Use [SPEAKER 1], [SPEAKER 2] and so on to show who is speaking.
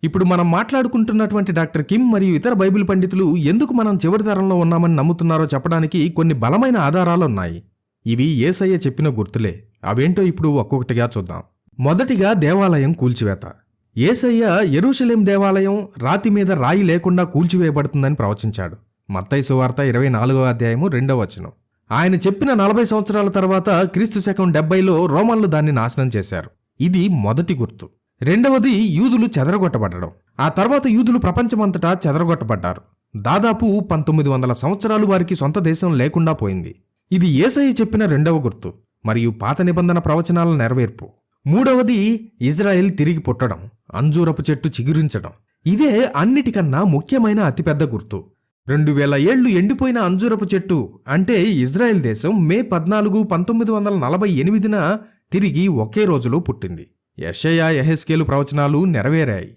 [SPEAKER 1] ఇప్పుడు మనం మాట్లాడుకుంటున్నటువంటి doctor Kim మరియు ఇతర బైబిల్ పండితులు ఎందుకు మనం చివరి తరంలో ఉన్నామని నమ్ముతున్నారో చెప్పడానికి కొన్ని బలమైన ఆధారాలున్నాయి. ఇవి యేసయ్య చెప్పిన గుర్తులే. అవేంటో ఇప్పుడు ఒక్కొక్కటిగా చూద్దాం. మొదటిగా దేవాలయం కూల్చివేత. యేసయ్య యెరూషలేం దేవాలయం రాతి మీద రాయి లేకుండా కూల్చివేయబడుతుందని ప్రవచించాడు. మత్తయి సువార్త 24వ అధ్యాయము 2వ వచనం. ఆయన చెప్పిన 40 సంవత్సరాల తర్వాత క్రీస్తు శకం 70లో రోమన్లు దాన్ని నాశనం చేశారు. ఇది మొదటి గుర్తు. రెండవది యూదులు చెదరగొట్టబడడం. ఆ తర్వాత యూదులు ప్రపంచమంతటా చెదరగొట్టబడ్డారు. దాదాపు 1900 సంవత్సరాలు వారికి సొంత దేశం లేకుండా పోయింది. ఇది యేసయ్య చెప్పిన రెండవ గుర్తు మరియు పాత నిబంధన ప్రవచనాల నెరవేర్పు. మూడవది ఇజ్రాయెల్ తిరిగి పుట్టడం, అంజూరపు చెట్టు చిగురించడం. ఇదే అన్నిటికన్నా ముఖ్యమైన అతిపెద్ద గుర్తు. 2000 ఏళ్లు ఎండిపోయిన అంజూరపు చెట్టు అంటే ఇజ్రాయెల్ దేశం మే 14, 1948న తిరిగి ఒకే రోజులో పుట్టింది. యెషయా, యెహెజ్కేలు ప్రవచనాలు నెరవేరాయి.